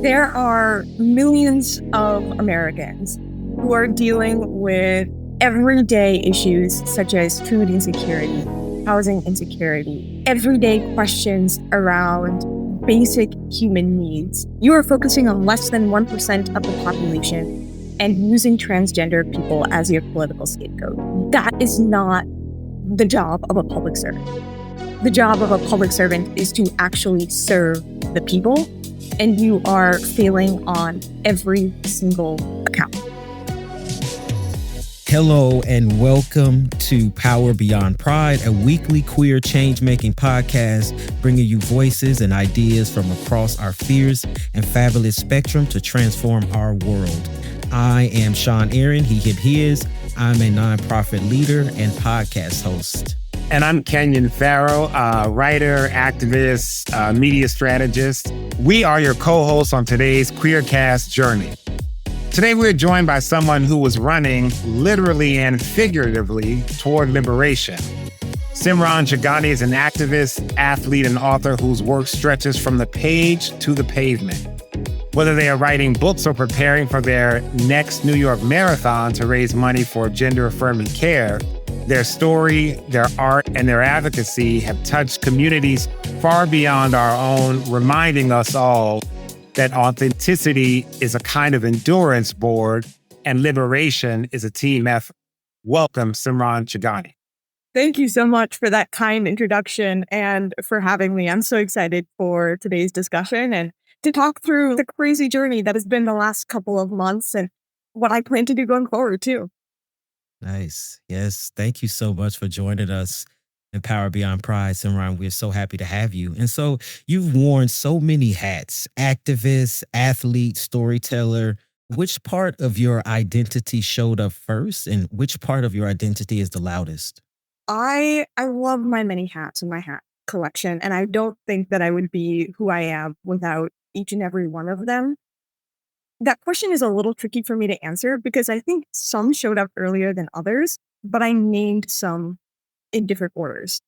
There are millions of Americans who are dealing with everyday issues such as food insecurity, housing insecurity, everyday questions around basic human needs. You are focusing on less than 1% of the population and using transgender people as your political scapegoat. That is not the job of a public servant. The job of a public servant is to actually serve the people, and you are failing on every single account. Hello and welcome to Power Beyond Pride, a weekly queer change-making podcast bringing you voices and ideas from across our fierce and fabulous spectrum to transform our world. I am Shawn, he, him, his. I'm a nonprofit leader and podcast host. And I'm Kenyon, Farrow, writer, activist, media strategist. We are your co-hosts on today's QueerCast journey. Today, we're joined by someone who was running literally and figuratively toward liberation. Simran Chugani is an activist, athlete, and author whose work stretches from the page to the pavement. Whether they are writing books or preparing for their next New York marathon to raise money for gender-affirming care, their story, their art, and their advocacy have touched communities far beyond our own, reminding us all that authenticity is a kind of endurance board and liberation is a team effort. Welcome, Simran Chugani. Thank you so much for that kind introduction and for having me. I'm so excited for today's discussion and to talk through the crazy journey that has been the last couple of months and what I plan to do going forward, too. Nice. Yes. Thank you so much for joining us in Power Beyond Pride, Simran. We're so happy to have you. And so you've worn so many hats: activist, athlete, storyteller. Which part of your identity showed up first, and which part of your identity is the loudest? I love my many hats and my hat collection, and I don't think that I would be who I am without each and every one of them. That question is a little tricky for me to answer because I think some showed up earlier than others, but I named some in different orders.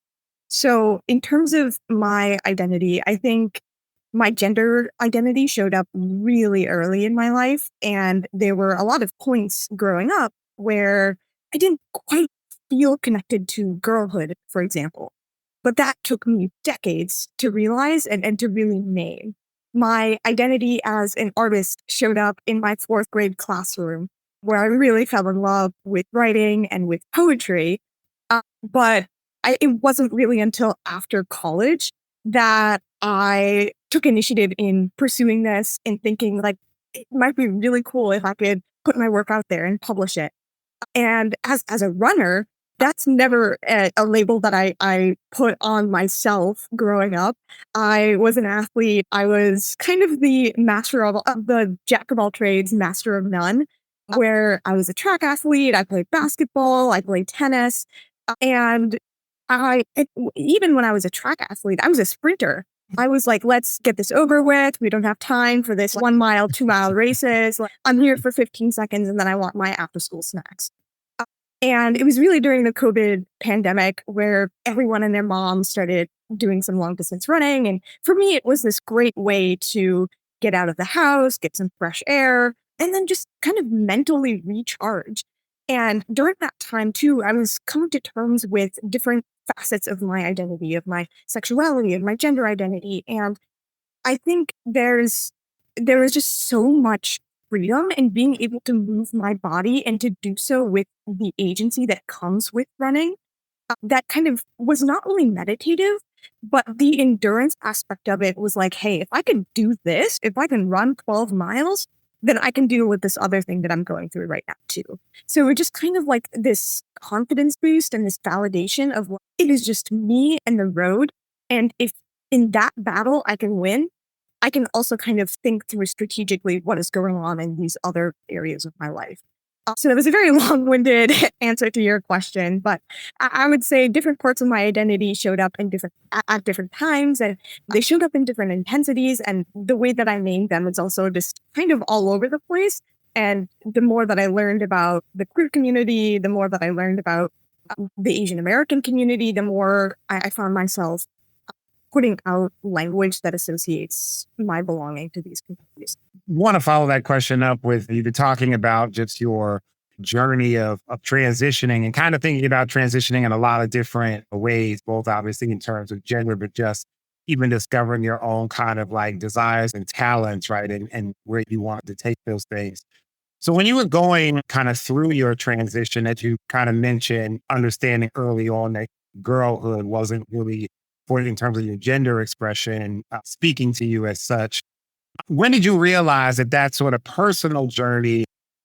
So in terms of my identity, I think my gender identity showed up really early in my life. And there were a lot of points growing up where I didn't quite feel connected to girlhood, for example. But that took me decades to realize and to really name. My identity as an artist showed up in my fourth grade classroom, where I really fell in love with writing and with poetry. But it wasn't really until after college that I took initiative in pursuing this and thinking like it might be really cool if I could put my work out there and publish it. And as a runner, that's never a label that I put on myself growing up. I was an athlete. I was kind of the the jack of all trades, master of none, where I was a track athlete. I played basketball. I played tennis. And even when I was a track athlete, I was a sprinter. I was like, let's get this over with. We don't have time for this 1 mile, 2 mile races. I'm here for 15 seconds and then I want my after school snacks. And it was really during the COVID pandemic where everyone and their moms started doing some long distance running. And for me, it was this great way to get out of the house, get some fresh air, and then just kind of mentally recharge. And during that time, too, I was coming to terms with different facets of my identity, of my sexuality, of my gender identity. And I think there is just so much freedom in being able to move my body and to do so with the agency that comes with running. That kind of was not only meditative, but the endurance aspect of it was like, hey, if I can do this, if I can run 12 miles, then I can deal with this other thing that I'm going through right now too. So it just kind of like this confidence boost and this validation of it is just me and the road. And if in that battle I can win, I can also kind of think through strategically what is going on in these other areas of my life. So that was a very long-winded answer to your question, but I would say different parts of my identity showed up in at different times, and they showed up in different intensities. And the way that I named them is also just kind of all over the place. And the more that I learned about the queer community, the more that I learned about the Asian American community, the more I found myself putting out language that associates my belonging to these communities. Want to follow that question up with you talking about just your journey of transitioning and kind of thinking about transitioning in a lot of different ways, both obviously in terms of gender, but just even discovering your own kind of like desires and talents, right? And where you want to take those things. So when you were going kind of through your transition that you kind of mentioned, understanding early on that girlhood wasn't really for in terms of your gender expression, speaking to you as such, when did you realize that that sort of personal journey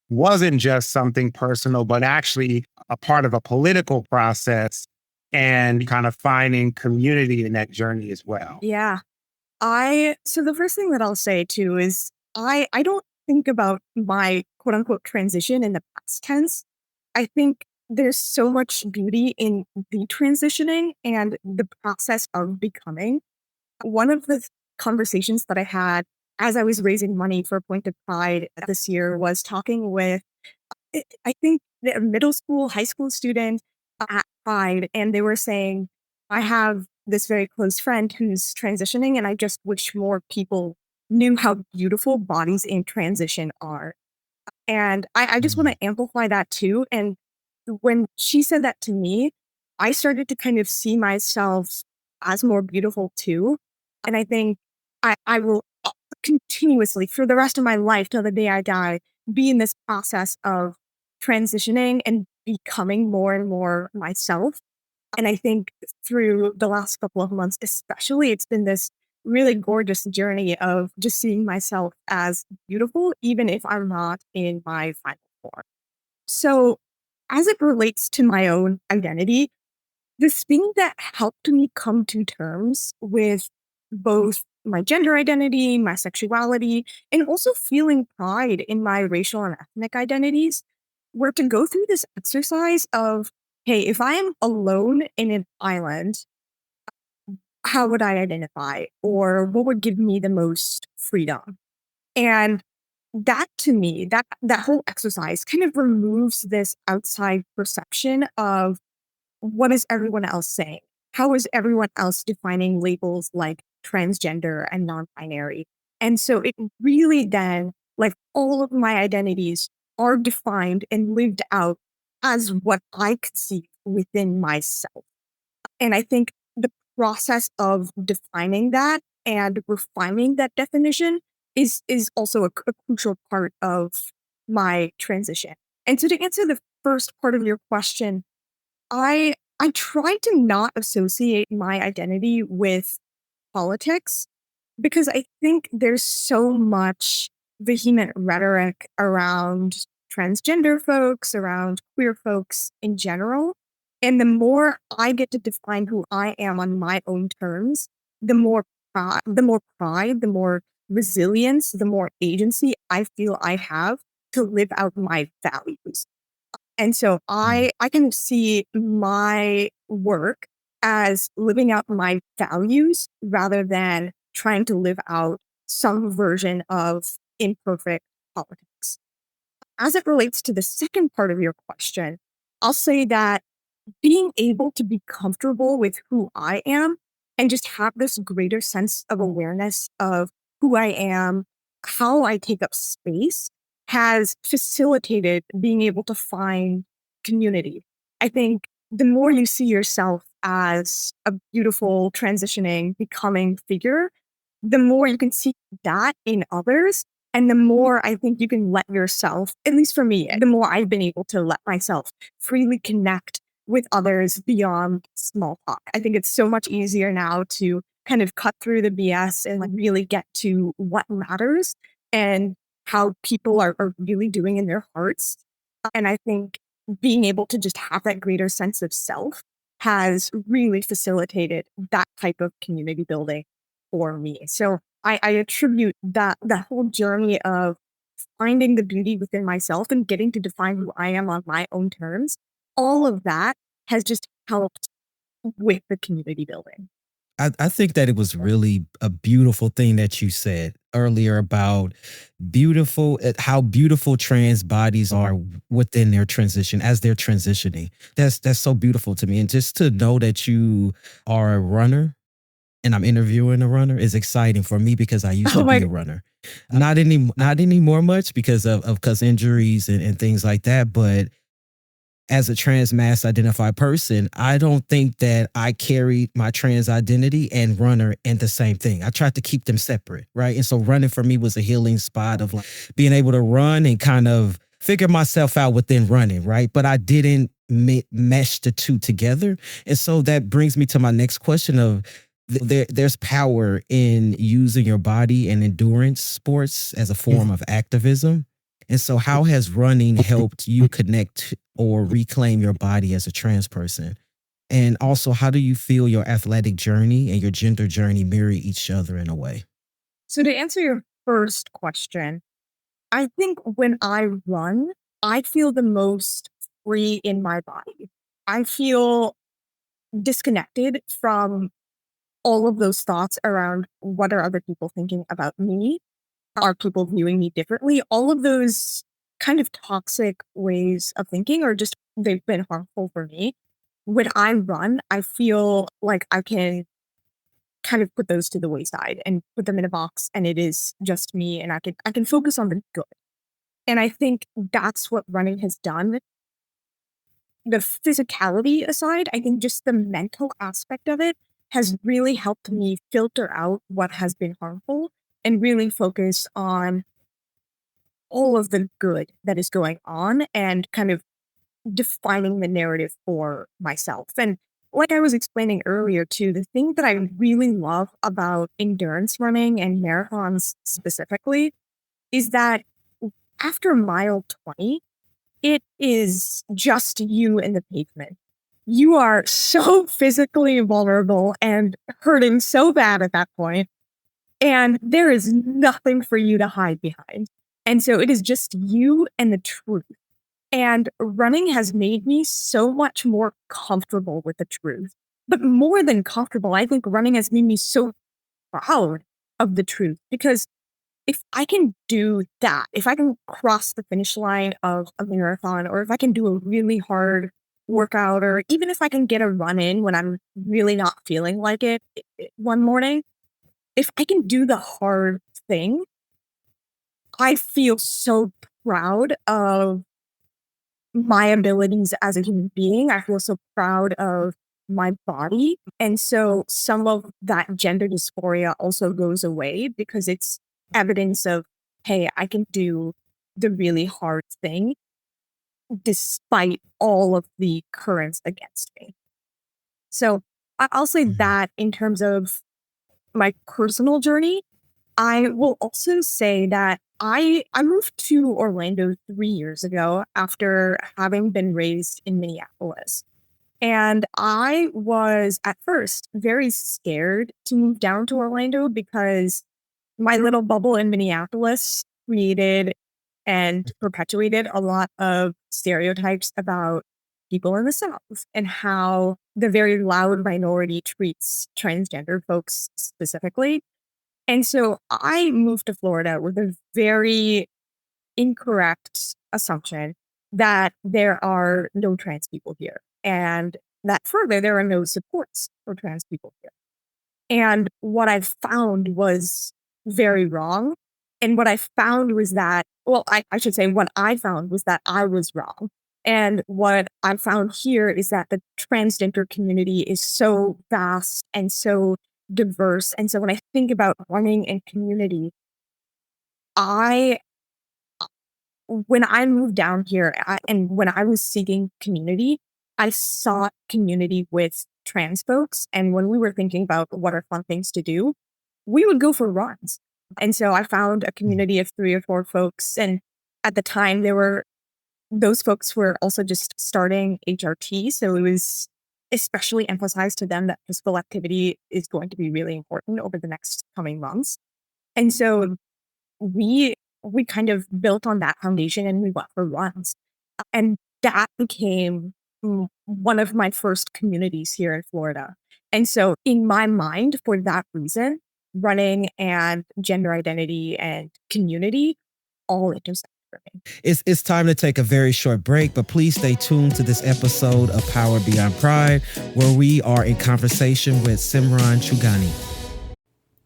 wasn't just something personal, but actually a part of a political process and kind of finding community in that journey as well? Yeah. So the first thing that I'll say too is I don't think about my quote unquote transition in the past tense. I think there's so much beauty in the transitioning and the process of becoming. One of the conversations that I had as I was raising money for Point of Pride this year was talking with I think a middle school, high school student at Pride, and they were saying, I have this very close friend who's transitioning, and I just wish more people knew how beautiful bodies in transition are. And I just want Mm. to amplify that too. And when she said that to me, I started to kind of see myself as more beautiful too. And I think I will continuously for the rest of my life till the day I die be in this process of transitioning and becoming more and more myself. And I think through the last couple of months, especially, it's been this really gorgeous journey of just seeing myself as beautiful, even if I'm not in my final form. So, as it relates to my own identity, this thing that helped me come to terms with both my gender identity, my sexuality, and also feeling pride in my racial and ethnic identities were to go through this exercise of, hey, if I am alone in an island, how would I identify? Or what would give me the most freedom? And that to me, that whole exercise kind of removes this outside perception of what is everyone else saying? How is everyone else defining labels like transgender and non-binary? And so it really then, like all of my identities are defined and lived out as what I could see within myself. And I think the process of defining that and refining that definition is also a crucial part of my transition. And so to answer the first part of your question, I try to not associate my identity with politics because I think there's so much vehement rhetoric around transgender folks, around queer folks in general. And the more I get to define who I am on my own terms, the more pride, the more resilience, the more agency I feel I have to live out my values. And so Mm. I can see my work as living out my values rather than trying to live out some version of imperfect politics. As it relates to the second part of your question, I'll say that being able to be comfortable with who I am and just have this greater sense of awareness of who I am, how I take up space has facilitated being able to find community. I think the more you see yourself as a beautiful, transitioning, becoming figure, the more you can see that in others. And the more I think you can let yourself, at least for me, the more I've been able to let myself freely connect with others beyond small talk. I think it's so much easier now to kind of cut through the BS and like really get to what matters and how people are really doing in their hearts. And I think being able to just have that greater sense of self has really facilitated that type of community building for me. So I attribute that whole journey of finding the beauty within myself and getting to define who I am on my own terms, all of that has just helped with the community building. I think that it was really a beautiful thing that you said earlier about how beautiful trans bodies are within their transition as they're transitioning. That's so beautiful to me. And just to know that you are a runner and I'm interviewing a runner is exciting for me because I used Oh to be my, a runner. Not anymore much because of cause injuries and things like that. But as a trans mass identified person, I don't think that I carried my trans identity and runner in the same thing. I tried to keep them separate, right? And so running for me was a healing spot of like being able to run and kind of figure myself out within running, right? But I didn't mesh the two together. And so that brings me to my next question of there's power in using your body and endurance sports as a form of activism. And so, how has running helped you connect or reclaim your body as a trans person? And also, how do you feel your athletic journey and your gender journey mirror each other in a way? so to answer your first question, I think when I run, I feel the most free in my body. I feel disconnected from all of those thoughts around what are other people thinking about me? Are people viewing me differently? All of those kind of toxic ways of thinking are just, they've been harmful for me. When I run, I feel like I can kind of put those to the wayside and put them in a box, and it is just me, and I can focus on the good. And I think that's what running has done. The physicality aside, I think just the mental aspect of it has really helped me filter out what has been harmful and really focus on all of the good that is going on and kind of defining the narrative for myself. And like I was explaining earlier, too, the thing that I really love about endurance running and marathons specifically is that after mile 20, it is just you and the pavement. You are so physically vulnerable and hurting so bad at that point, and there is nothing for you to hide behind. And so it is just you and the truth. And running has made me so much more comfortable with the truth. But more than comfortable, I think running has made me so proud of the truth because if I can do that, if I can cross the finish line of a marathon, or if I can do a really hard workout, or even if I can get a run in when I'm really not feeling like it one morning, if I can do the hard thing, I feel so proud of my abilities as a human being. I feel so proud of my body. And so some of that gender dysphoria also goes away because it's evidence of, hey, I can do the really hard thing despite all of the currents against me. So I'll say Mhm. that in terms of my personal journey, I will also say that I moved to Orlando 3 years ago after having been raised in Minneapolis. And I was at first very scared to move down to Orlando because my little bubble in Minneapolis created and perpetuated a lot of stereotypes about people in the South and how the very loud minority treats transgender folks specifically. And so I moved to Florida with a very incorrect assumption that there are no trans people here, and that further, there are no supports for trans people here. And what I found was very wrong. And what I found was that, well, I should say, what I found was that I was wrong. And what I found here is that the transgender community is so vast and so diverse. And so when I think about running and community, I when I moved down here, and when I was seeking community, I sought community with trans folks. And when we were thinking about what are fun things to do, we would go for runs. And so I found a community of 3 or 4 folks. And at the time, those folks were also just starting HRT. So it was especially emphasized to them that physical activity is going to be really important over the next coming months. And so we we kind of built on that foundation and we went for runs. And that became one of my first communities here in Florida. And so in my mind, for that reason, running and gender identity and community all intersect. for me. It's time to take a very short break, but please stay tuned to this episode of Power Beyond Pride, where we are in conversation with Simran Chugani.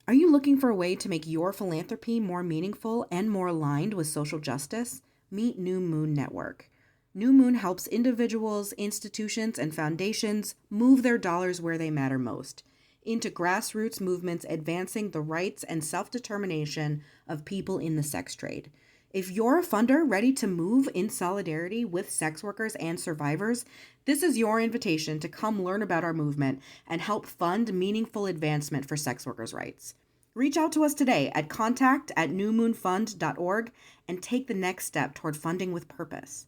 Are you looking for a way to make your philanthropy more meaningful and more aligned with social justice? Meet New Moon Network. New Moon helps individuals, institutions, and foundations move their dollars where they matter most, into grassroots movements advancing the rights and self-determination of people in the sex trade. If you're a funder ready to move in solidarity with sex workers and survivors, this is your invitation to come learn about our movement and help fund meaningful advancement for sex workers' rights. Reach out to us today at contact@newmoonfund.org and take the next step toward funding with purpose.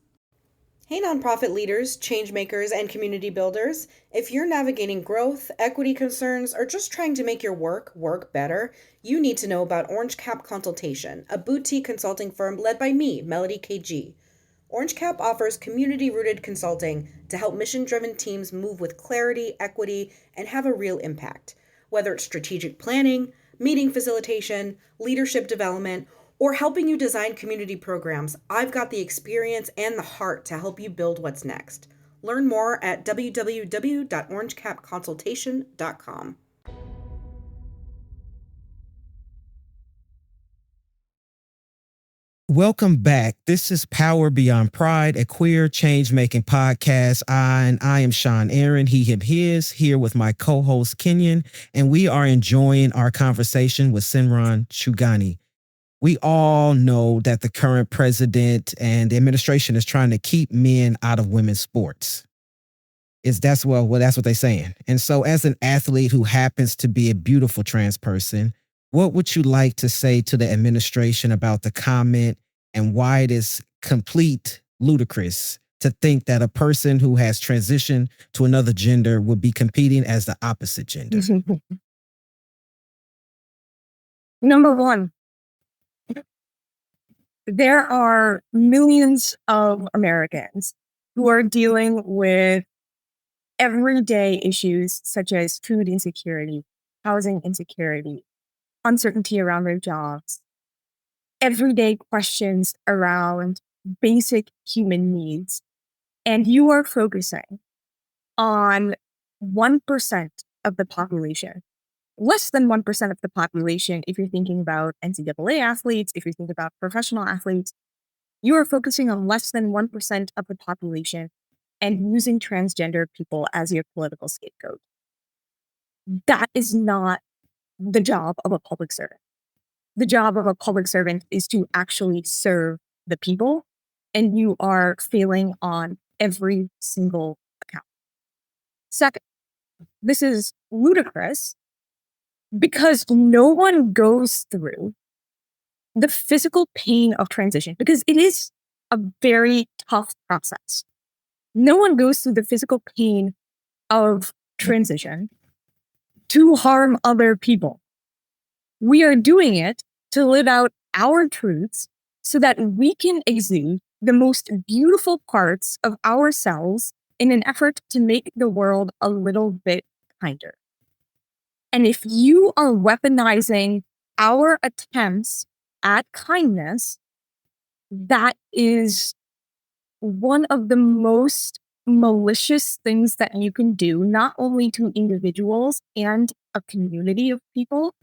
Hey, nonprofit leaders, changemakers, and community builders. If you're navigating growth, equity concerns, or just trying to make your work better, you need to know about Orange Cap Consultation, a boutique consulting firm led by me, Melody KG. Orange Cap offers community-rooted consulting to help mission-driven teams move with clarity, equity, and have a real impact. Whether it's strategic planning, meeting facilitation, leadership development, or helping you design community programs, I've got the experience and the heart to help you build what's next. Learn more at www.orangecapconsultation.com. Welcome back. This is Power Beyond Pride, a queer change-making podcast. I am Shawn Aaron, he, him, his, here with my co-host Kenyon, and we are enjoying our conversation with Simran Chugani. We all know that the current president and the administration is trying to keep men out of women's sports. That's what they're saying. And so as an athlete who happens to be a beautiful trans person, what would you like to say to the administration about the comment and why it is complete ludicrous to think that a person who has transitioned to another gender would be competing as the opposite gender? Number one, there are millions of Americans who are dealing with everyday issues such as food insecurity, housing insecurity, uncertainty around their jobs, everyday questions around basic human needs. And you are focusing on 1% of the population. Less than 1% of the population, if you're thinking about NCAA athletes, if you think about professional athletes, you are focusing on less than 1% of the population and using transgender people as your political scapegoat. That is not the job of a public servant. The job of a public servant is to actually serve the people, and you are failing on every single account. Second, this is ludicrous because no one goes through the physical pain of transition, because it is a very tough process. No one goes through the physical pain of transition to harm other people. We are doing it to live out our truths so that we can exude the most beautiful parts of ourselves in an effort to make the world a little bit kinder. And if you are weaponizing our attempts at kindness, that is one of the most malicious things that you can do, not only to individuals and a community of people,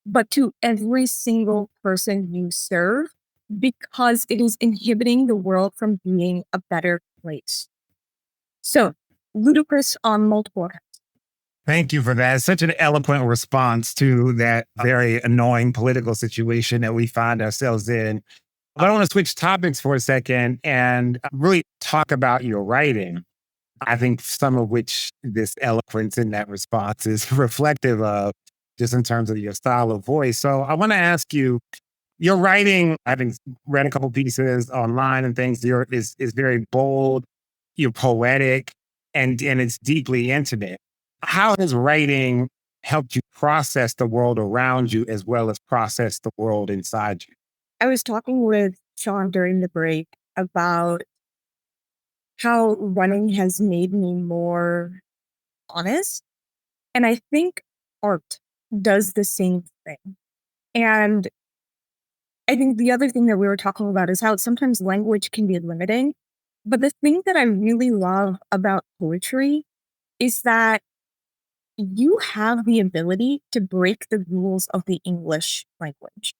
but to every single person you serve, because it is inhibiting the world from being a better place. So, ludicrous on multiple accounts. Thank you for that. Such an eloquent response to that very annoying political situation that we find ourselves in. But I want to switch topics for a second and really talk about your writing. I think some of which this eloquence in that response is reflective of, just in terms of your style of voice. So I want to ask you, your writing, having read a couple pieces online and things, is very bold, you're poetic, and it's deeply intimate. How has writing helped you process the world around you as well as process the world inside you? I was talking with Shawn during the break about how running has made me more honest. And I think art does the same thing. And I think the other thing that we were talking about is how sometimes language can be limiting. But the thing that I really love about poetry is that you have the ability to break the rules of the English language.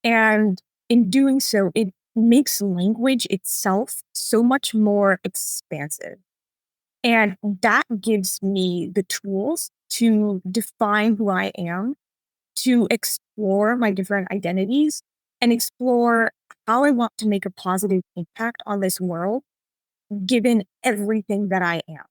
And in doing so, it makes language itself so much more expansive. And that gives me the tools to define who I am, to explore my different identities, and explore how I want to make a positive impact on this world, given everything that I am.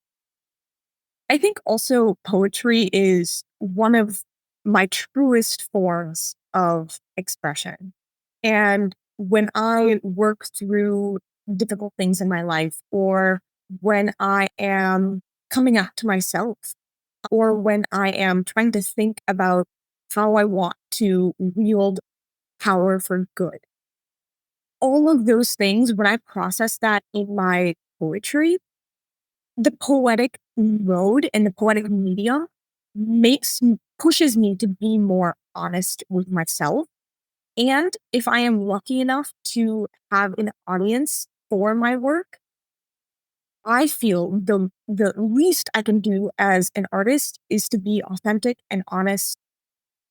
I think also poetry is one of my truest forms of expression. And when I work through difficult things in my life, or when I am coming out to myself, or when I am trying to think about how I want to wield power for good, all of those things, when I process that in my poetry, the poetic mode and the poetic medium pushes me to be more honest with myself. And if I am lucky enough to have an audience for my work, I feel the least I can do as an artist is to be authentic and honest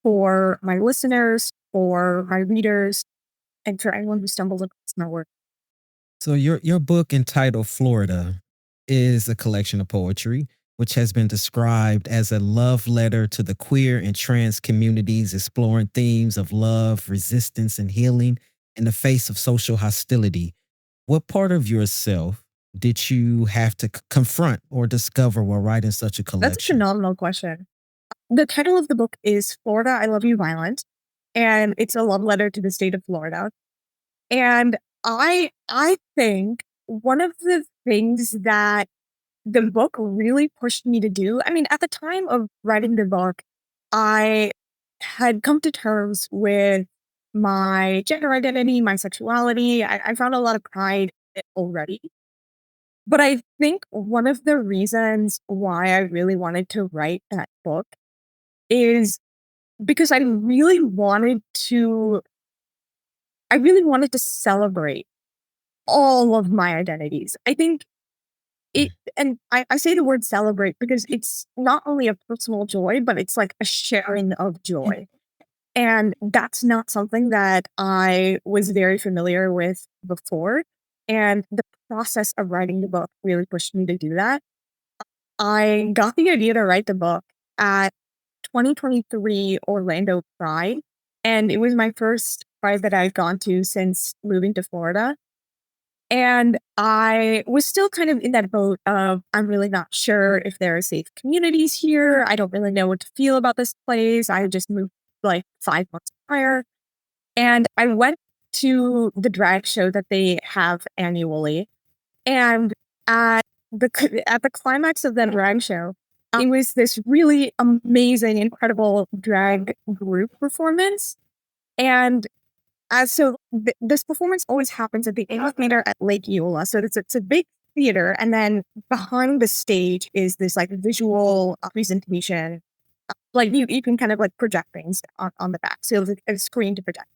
for my listeners, for my readers, and for anyone who stumbles across my work. So your book entitled Florida is a collection of poetry which has been described as a love letter to the queer and trans communities exploring themes of love, resistance and healing in the face of social hostility. What part of yourself did you have to confront or discover while writing such a That's a collection? phenomenal question. The title of the book is Florida, I Love You Violent, and it's a love letter to the state of Florida. And I think one of the things that the book really pushed me to do, I mean, at the time of writing the book, I had come to terms with my gender identity, my sexuality. I found a lot of pride in it already. But I think one of the reasons why I really wanted to write that book is because I really wanted to celebrate all of my identities. I think and I say the word celebrate because it's not only a personal joy, but it's like a sharing of joy. And that's not something that I was very familiar with before. And the process of writing the book really pushed me to do that. I got the idea to write the book at 2023 Orlando Pride. And it was my first Pride that I've gone to since moving to Florida. And I was still kind of in that boat of, I'm really not sure if there are safe communities here. I don't really know what to feel about this place. I just moved like 5 months prior. And I went to the drag show that they have annually. And at at the climax of that drag show, it was this really amazing, incredible drag group performance. And this performance always happens at the amphitheater at Lake Eola. So it's a big theater, and then behind the stage is this like visual presentation. Like you can kind of like project things on the back, so it's like a screen to project.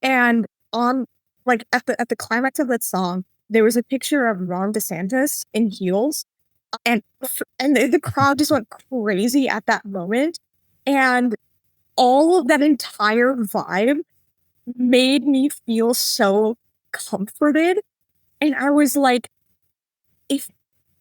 And on like at the climax of that song, there was a picture of Ron DeSantis in heels, and the crowd just went crazy at that moment, and all of that entire vibe made me feel so comforted. And I was like, if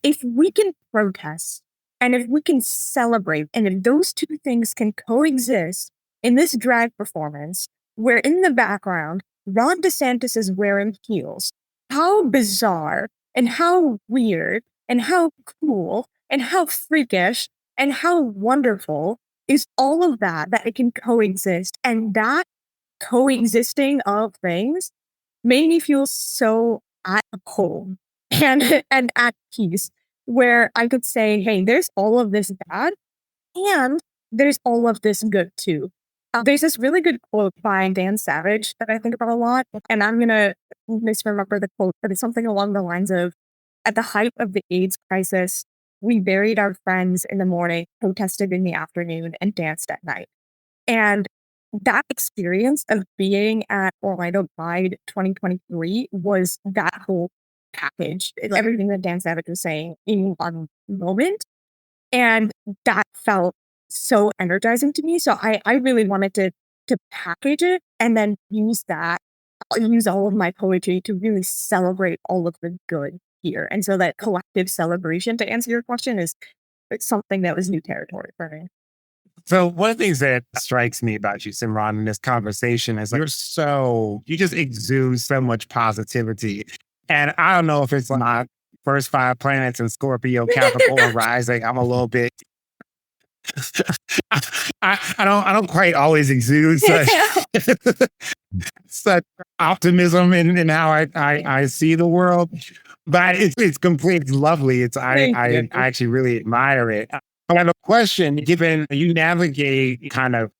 if we can protest and if we can celebrate, and if those two things can coexist in this drag performance, where in the background, Ron DeSantis is wearing heels, how bizarre and how weird and how cool and how freakish and how wonderful is all of that it can coexist. And that coexisting of things made me feel so at home and and at peace, where I could say, "Hey, there's all of this bad, and there's all of this good too." There's this really good quote by Dan Savage that I think about a lot, and I'm gonna misremember the quote, but it's something along the lines of, "At the height of the AIDS crisis, we buried our friends in the morning, protested in the afternoon, and danced at night." And that experience of being at Orlando Pride 2023 was that whole package. Everything that Dan Savage was saying in one moment. And that felt so energizing to me. So I really wanted to package it and then use all of my poetry to really celebrate all of the good here. And so that collective celebration, to answer your question, is it's something that was new territory for me. So one of the things that strikes me about you, Simran, in this conversation is like, you just exude so much positivity. And I don't know if it's my first five planets in Scorpio, Capricorn rising. I'm a little bit, I don't quite always exude such, such optimism in how I see the world, but it's completely lovely. I actually really admire it. I have a question, given you navigate kind of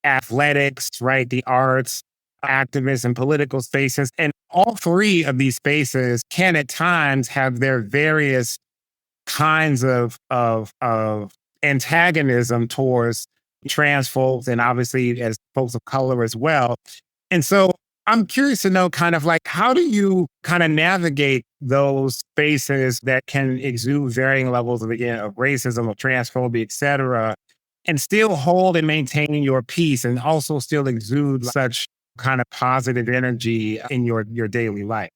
athletics, right? The arts, activism, political spaces, and all three of these spaces can at times have their various kinds of antagonism towards trans folks and obviously as folks of color as well. And so I'm curious to know kind of like, how do you kind of navigate those spaces that can exude varying levels of, again, of racism, of transphobia, et cetera, and still hold and maintain your peace and also still exude such kind of positive energy in your daily life?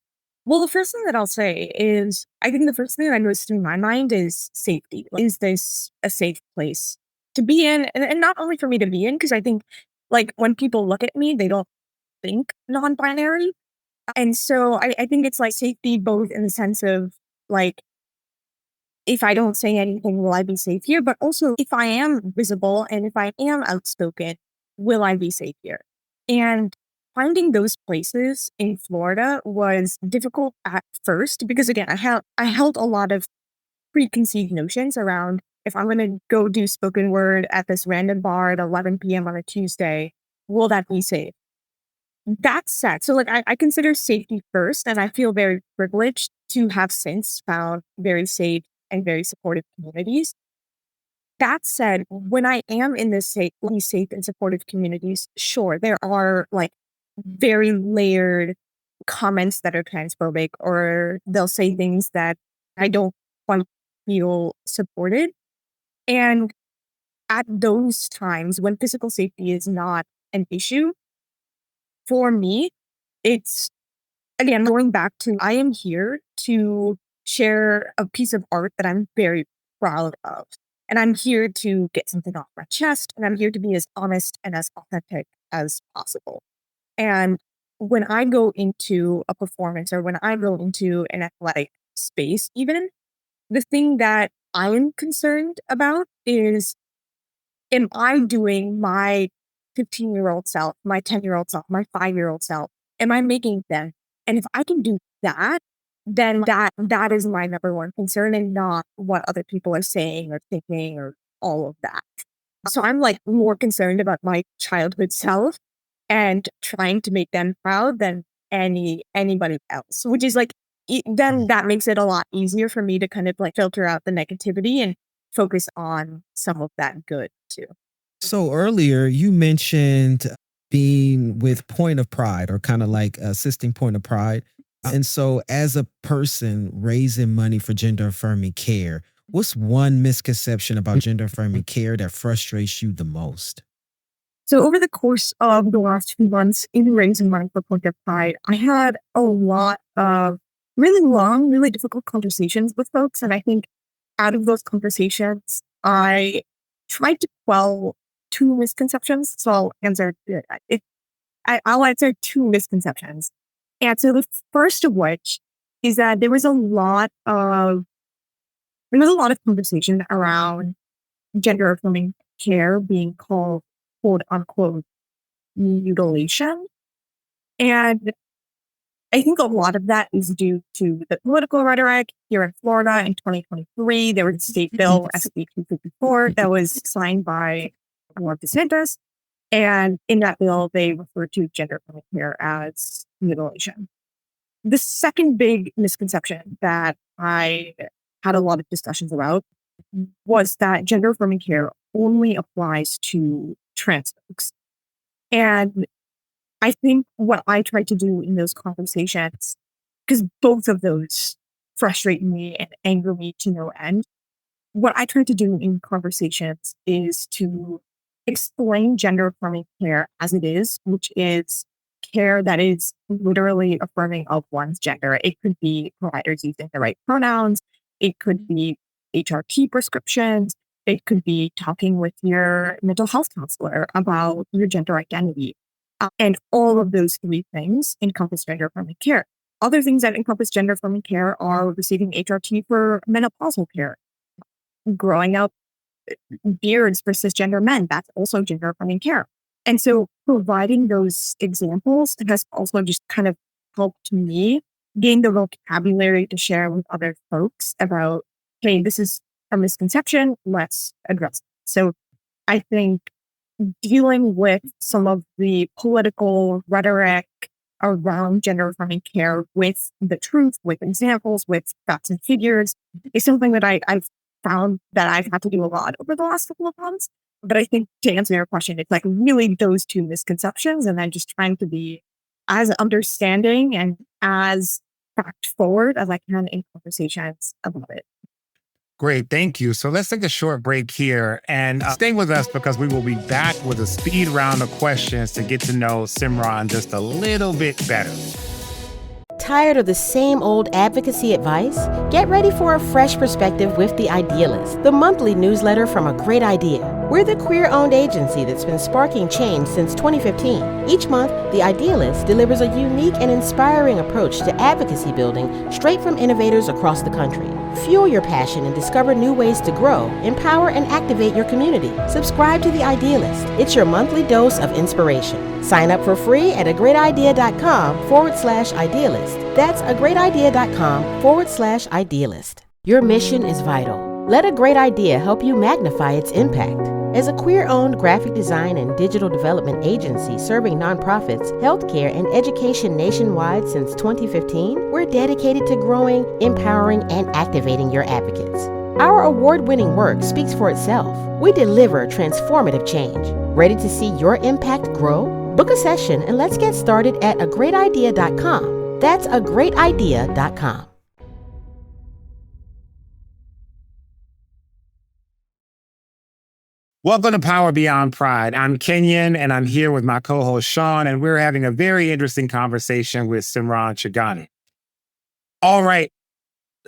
Well, the first thing that I'll say is I think the first thing that goes through my mind is safety. Is this a safe place to be in? And not only for me to be in, because I think like when people look at me, they don't think non-binary. And so I think it's like safety both in the sense of like, if I don't say anything, will I be safe here? But also if I am visible and if I am outspoken, will I be safe here? And finding those places in Florida was difficult at first because again, I held a lot of preconceived notions around if I'm gonna go do spoken word at this random bar at 11 p.m. on a Tuesday, will that be safe? That said, so like I consider safety first, and I feel very privileged to have since found very safe and very supportive communities. That said, when I am in these safe and supportive communities, sure, there are like very layered comments that are transphobic, or they'll say things that I don't quite feel supported. And at those times when physical safety is not an issue, for me, it's again, going back to I am here to share a piece of art that I'm very proud of. And I'm here to get something off my chest, and I'm here to be as honest and as authentic as possible. And when I go into a performance or when I go into an athletic space, even the thing that I'm concerned about is, am I doing my 15-year-old self, my 10-year-old self, my 5-year-old self, am I making them? And if I can do that, then that is my number one concern and not what other people are saying or thinking or all of that. So I'm like more concerned about my childhood self and trying to make them proud than anybody else, which is like then that makes it a lot easier for me to kind of like filter out the negativity and focus on some of that good too. So earlier you mentioned being with Point of Pride or kind of like assisting Point of Pride. And so as a person raising money for gender affirming care, what's one misconception about gender affirming care that frustrates you the most? So over the course of the last few months in raising money for Point of Pride, I had a lot of really long, really difficult conversations with folks. And I think out of those conversations, I tried to quell two misconceptions. So I'll answer two misconceptions. And so the first of which is that there was a lot of conversation around gender affirming care being called quote unquote mutilation. And I think a lot of that is due to the political rhetoric here in Florida in 2023. There was a state bill, SB 254, that was signed by Governor DeSantis. And in that bill, they refer to gender affirming care as mutilation. The second big misconception that I had a lot of discussions about was that gender affirming care only applies to trans folks. And I think what I try to do in those conversations, because both of those frustrate me and anger me to no end, what I try to do in conversations is to explain gender affirming care as it is, which is care that is literally affirming of one's gender. It could be providers using the right pronouns, it could be HRT prescriptions, it could be talking with your mental health counselor about your gender identity. And all of those three things encompass gender affirming care. Other things that encompass gender affirming care are receiving HRT for menopausal care, growing up beards for cisgender men. That's also gender affirming care. And so providing those examples has also just kind of helped me gain the vocabulary to share with other folks about, hey, this is a misconception, let's address it. So I think dealing with some of the political rhetoric around gender affirming care with the truth, with examples, with facts and figures is something that I've found that I've had to do a lot over the last couple of months. But I think to answer your question, it's like really those two misconceptions and then just trying to be as understanding and as fact forward as I can in conversations about it. Great, thank you. So let's take a short break here and stay with us because we will be back with a speed round of questions to get to know Simran just a little bit better. Tired of the same old advocacy advice? Get ready for a fresh perspective with The Idealist, the monthly newsletter from A Great Idea. We're the queer-owned agency that's been sparking change since 2015. Each month, The Idealist delivers a unique and inspiring approach to advocacy building straight from innovators across the country. Fuel your passion and discover new ways to grow, empower, and activate your community. Subscribe to The Idealist. It's your monthly dose of inspiration. Sign up for free at agreatidea.com/idealist. That's agreatidea.com/idealist. Your mission is vital. Let A Great Idea help you magnify its impact. As a queer-owned graphic design and digital development agency serving nonprofits, healthcare, and education nationwide since 2015, we're dedicated to growing, empowering, and activating your advocates. Our award-winning work speaks for itself. We deliver transformative change. Ready to see your impact grow? Book a session and let's get started at agreatidea.com. That's agreatidea.com. Welcome to Power Beyond Pride. I'm Kenyon, and I'm here with my co-host Shawn, and we're having a very interesting conversation with Simran Chugani. All right,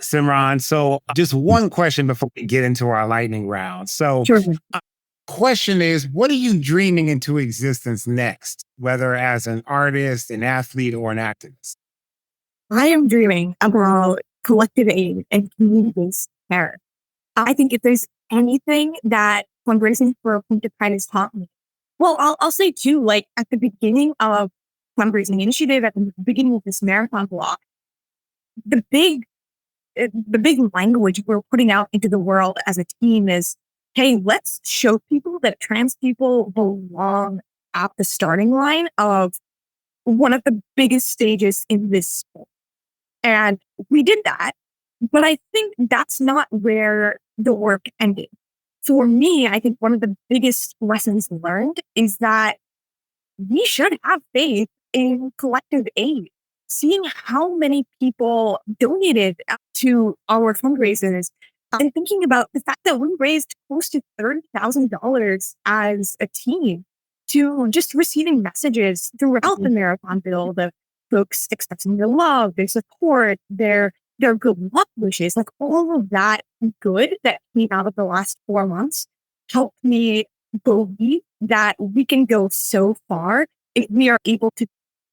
Simran. So just one question before we get into our lightning round. So Sure. Question is, what are you dreaming into existence next, whether as an artist, an athlete, or an activist? I am dreaming about collective aid and community-based care. I think if there's anything that fundraising for a point of pride has taught me, well, I'll say too, like at the beginning of fundraising initiative, at the beginning of this marathon block, the big language we're putting out into the world as a team is, hey, let's show people that trans people belong at the starting line of one of the biggest stages in this sport. And we did that. But I think that's not where the work ended. For me, I think one of the biggest lessons learned is that we should have faith in collective aid. Seeing how many people donated to our fundraisers and thinking about the fact that we raised close to $30,000 as a team to just receiving messages throughout the marathon build of folks expressing their love, their support, their good luck wishes, like all of that good that came out of the last 4 months helped me believe that we can go so far if we are able to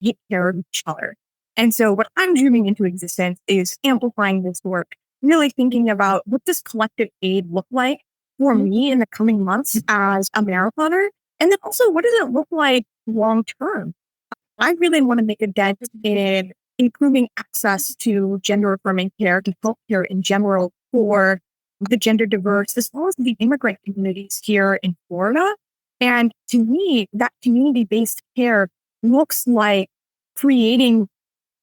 take care of each other. And so what I'm dreaming into existence is amplifying this work, really thinking about what does collective aid look like for me in the coming months as a marathoner? And then also, what does it look like long term? I really want to make a dent in improving access to gender affirming care, to healthcare in general for the gender diverse, as well as the immigrant communities here in Florida. And to me, that community based care looks like creating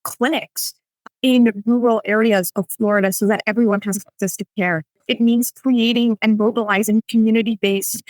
clinics in rural areas of Florida so that everyone has access to care. It means creating and mobilizing community based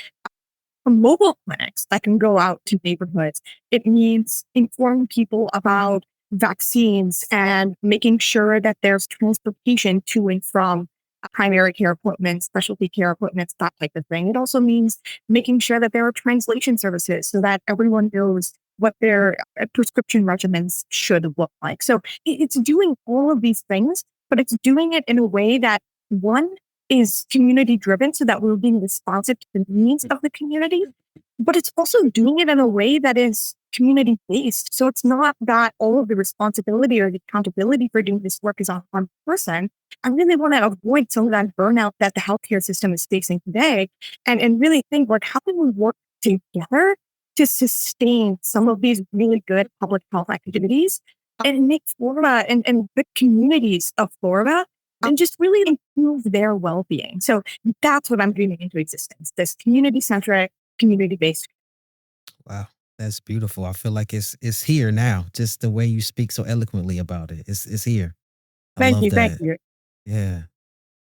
mobile clinics that can go out to neighborhoods. It means informing people about vaccines and making sure that there's transportation to and from primary care appointments, specialty care appointments, that type of thing. It also means making sure that there are translation services so that everyone knows what their prescription regimens should look like. So it's doing all of these things, but it's doing it in a way that, one, is community driven so that we're being responsive to the needs of the community, but it's also doing it in a way that is community based. So it's not that all of the responsibility or the accountability for doing this work is on one person. I really want to avoid some of that burnout that the healthcare system is facing today, and really think, like, how can we work together to sustain some of these really good public health activities and make Florida and the communities of Florida and just really improve their well-being. So that's what I'm dreaming into existence, this community-centric, community-based. Wow, that's beautiful. I feel like it's here now. Just the way you speak so eloquently about it. It's here. I Thank love you. Thank that. you. Yeah.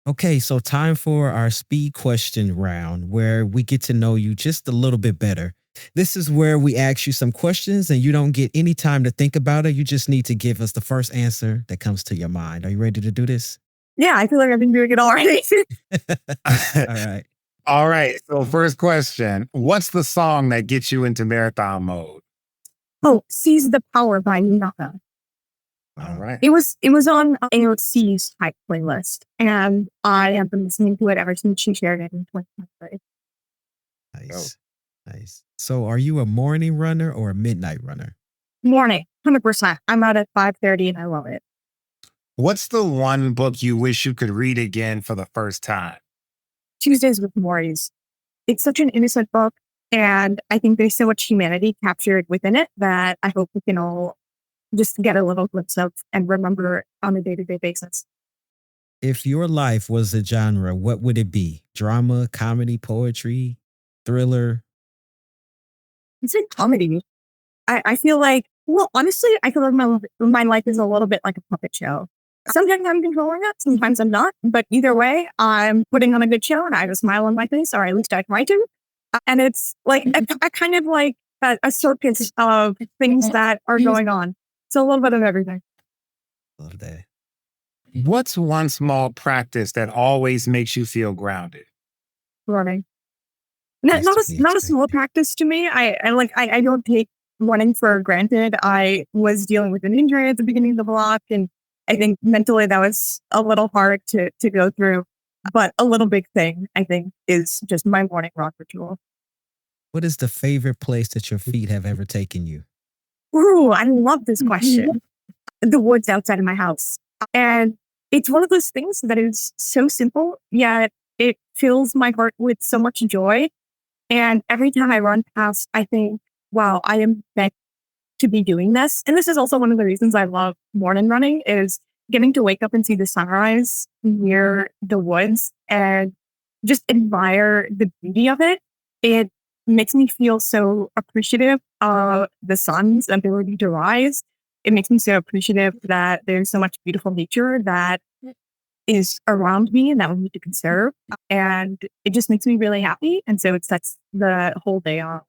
Okay, so time for our speed question round where we get to know you just a little bit better. This is where we ask you some questions and you don't get any time to think about it. You just need to give us the first answer that comes to your mind. Are you ready to do this? Yeah, I feel like I've been doing it already. All right. All right. So first question, what's the song that gets you into marathon mode? Seize the Power by Naka. All right. It was on AOC's hype playlist, and I have been listening to it ever since she shared it in 2023. Nice. Nice. So are you a morning runner or a midnight runner? Morning, 100%. I'm out at 5:30 and I love it. What's the one book you wish you could read again for the first time? Tuesdays with Morries. It's such an innocent book, and I think there's so much humanity captured within it that I hope we can all just get a little glimpse of and remember on a day-to-day basis. If your life was a genre, what would it be? Drama, comedy, poetry, thriller? It's a comedy. I feel like, well, honestly, I feel like my life is a little bit like a puppet show. Sometimes I'm controlling it, sometimes I'm not. But either way, I'm putting on a good show and I have a smile on my face, or at least I try to. And it's like I kind of like a circus of things that are going on. So a little bit of everything. Love that. What's one small practice that always makes you feel grounded? Running. Nice Not to a be not a small expected. practice to me. I don't take running for granted. I was dealing with an injury at the beginning of the block, and I think mentally that was a little hard to go through. But a little big thing, I think, is just my morning rock ritual. What is the favorite place that your feet have ever taken you? Ooh, I love this question. The woods outside of my house. And it's one of those things that is so simple, yet it fills my heart with so much joy. And every time I run past, I think, wow, I am meant to be doing this. And this is also one of the reasons I love morning running is getting to wake up and see the sunrise near the woods and just admire the beauty of it. It makes me feel so appreciative of the sun's ability to rise. It makes me so appreciative that there's so much beautiful nature that is around me and that we need to conserve. And it just makes me really happy. And so it sets the whole day on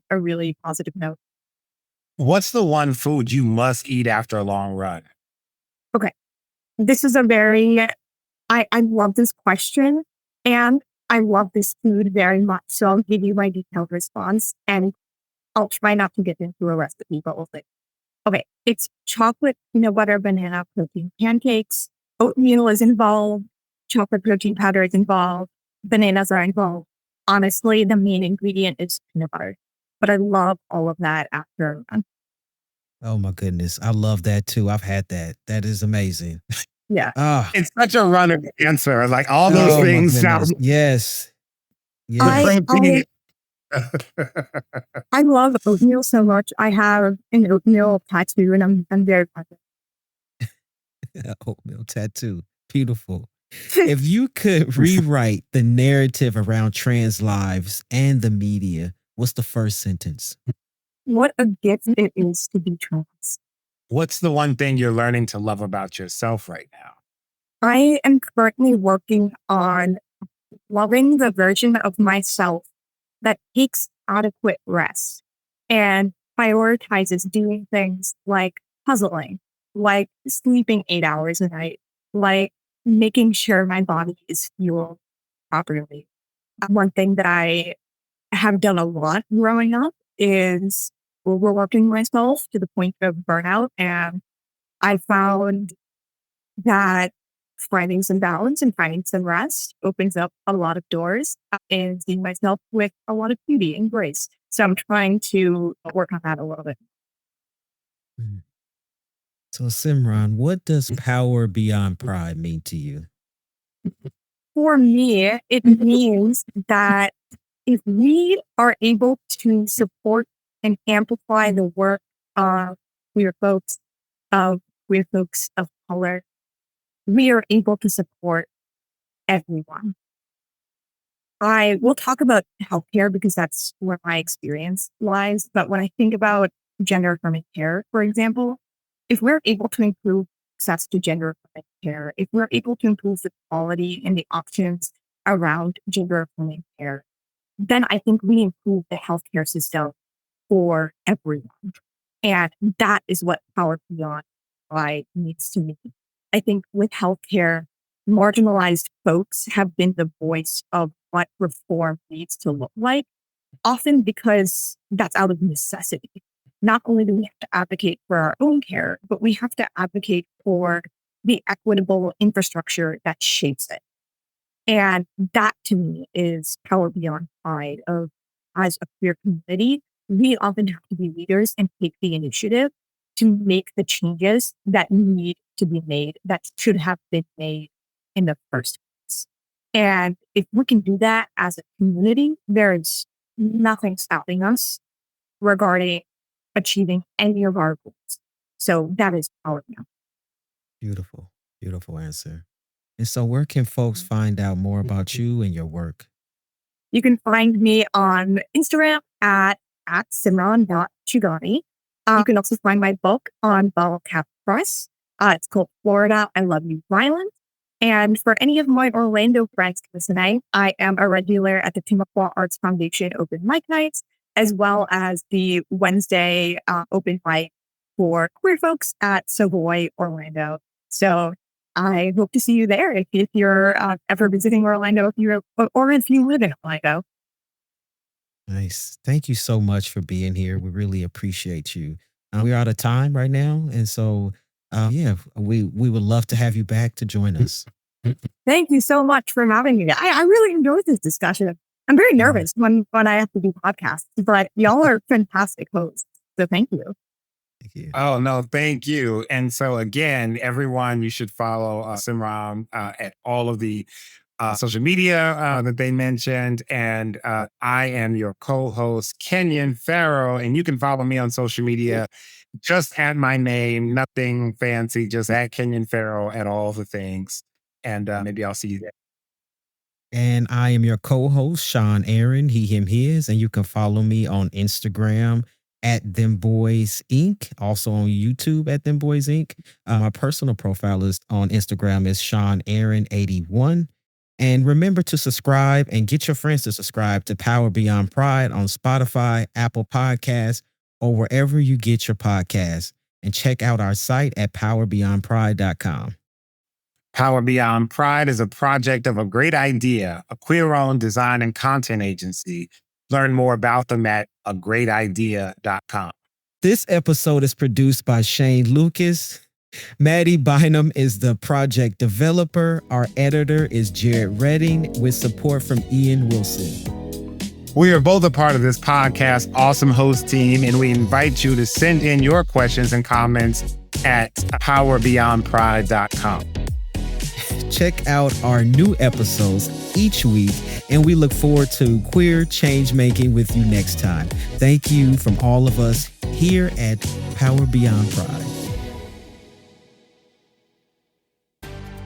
a really positive note. What's the one food you must eat after a long run? Okay. This is I love this question and I love this food very much. So I'll give you my detailed response and I'll try not to get into a recipe, but we'll see. Okay. It's chocolate peanut butter banana protein pancakes. Oatmeal is involved. Chocolate protein powder is involved. Bananas are involved. Honestly, the main ingredient is peanut butter. But I love all of that after. Oh my goodness. I love that too. I've had that. That is amazing. Yeah. Ah, It's such a runner answer. Like all those oh my things goodness. sound. Yes. The Yes. protein. I love oatmeal so much. I have an oatmeal tattoo and I'm very proud of Oatmeal tattoo. Beautiful. If you could rewrite the narrative around trans lives and the media, what's the first sentence? What a gift it is to be trans. What's the one thing you're learning to love about yourself right now? I am currently working on loving the version of myself that takes adequate rest and prioritizes doing things like puzzling, like sleeping 8 hours a night, like making sure my body is fueled properly. One thing that I have done a lot growing up is overworking myself to the point of burnout. And I found that finding some balance and finding some rest opens up a lot of doors and seeing myself with a lot of beauty and grace. So I'm trying to work on that a little bit. Mm. So, Simran, what does power beyond pride mean to you? For me, it means that if we are able to support and amplify the work of queer folks, of queer folks of color, we are able to support everyone. I will talk about healthcare because that's where my experience lies. But when I think about gender affirming care, for example, if we're able to improve access to gender affirming care, if we're able to improve the quality and the options around gender affirming care, then I think we improve the healthcare system for everyone. And that is what Power Beyond Pride needs to mean. I think with healthcare, marginalized folks have been the voice of what reform needs to look like, often because that's out of necessity. Not only do we have to advocate for our own care, but we have to advocate for the equitable infrastructure that shapes it. And that to me is power beyond pride of as a queer community, we often have to be leaders and take the initiative to make the changes that need to be made, that should have been made in the first place. And if we can do that as a community, there is nothing stopping us regarding achieving any of our goals. So that is power beyond. Beautiful, beautiful answer. And so, where can folks find out more about you and your work? You can find me on Instagram at Simran.Chugani. You can also find my book on Bottle Cap Press. It's called Florida, I Love You Violent. And for any of my Orlando friends listening, I am a regular at the Timucua Arts Foundation open mic nights, as well as the Wednesday open mic for queer folks at Savoy, Orlando. So I hope to see you there if you're ever visiting Orlando, or if you live in Orlando. Nice. Thank you so much for being here. We really appreciate you. We're out of time right now. And so, yeah, we would love to have you back to join us. Thank you so much for having me. I really enjoyed this discussion. I'm very nervous when I have to do podcasts, but y'all are fantastic hosts. So thank you. Thank you. Oh, no, thank you. And so again, everyone, you should follow Simran at all of the social media that they mentioned. And I am your co-host, Kenyon Farrow, and you can follow me on social media just at my name, nothing fancy, just at Kenyon Farrow at all the things. And maybe I'll see you there. And I am your co-host, Shawn Aaron, he, him, his. And you can follow me on Instagram at Them Boys Inc. Also on YouTube at Them Boys Inc. My personal profile is on Instagram is Shawn Aaron 81. And remember to subscribe and get your friends to subscribe to Power Beyond Pride on Spotify, Apple Podcasts, or wherever you get your podcasts. And check out our site at powerbeyondpride.com. Power Beyond Pride is a project of A Great Idea, a queer-owned design and content agency. Learn more about them at agreatidea.com. This episode is produced by Shane Lucas. Maddie Bynum is the project developer. Our editor is Jared Redding with support from Ian Wilson. We are both a part of this podcast awesome host team, and we invite you to send in your questions and comments at powerbeyondpride.com. Check out our new episodes each week, and we look forward to queer change making with you next time. Thank you from all of us here at Power Beyond Pride.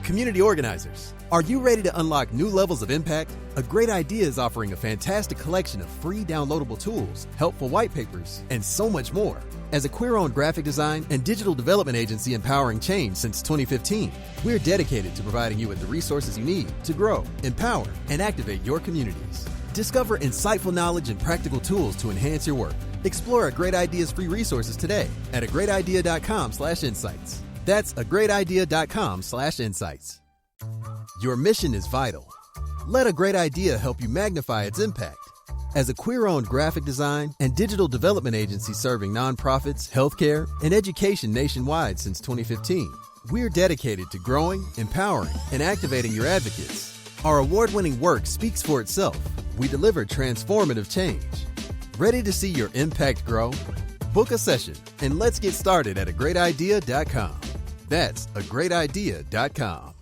Community organizers, are you ready to unlock new levels of impact? A Great Idea is offering a fantastic collection of free downloadable tools, helpful white papers, and so much more. As a queer-owned graphic design and digital development agency empowering change since 2015, we're dedicated to providing you with the resources you need to grow, empower, and activate your communities. Discover insightful knowledge and practical tools to enhance your work. Explore A Great Idea's free resources today at agreatidea.com/insights. That's agreatidea.com/insights. Your mission is vital. Let A Great Idea help you magnify its impact. As a queer-owned graphic design and digital development agency serving nonprofits, healthcare, and education nationwide since 2015, we're dedicated to growing, empowering, and activating your advocates. Our award-winning work speaks for itself. We deliver transformative change. Ready to see your impact grow? Book a session and let's get started at agreatidea.com. That's agreatidea.com.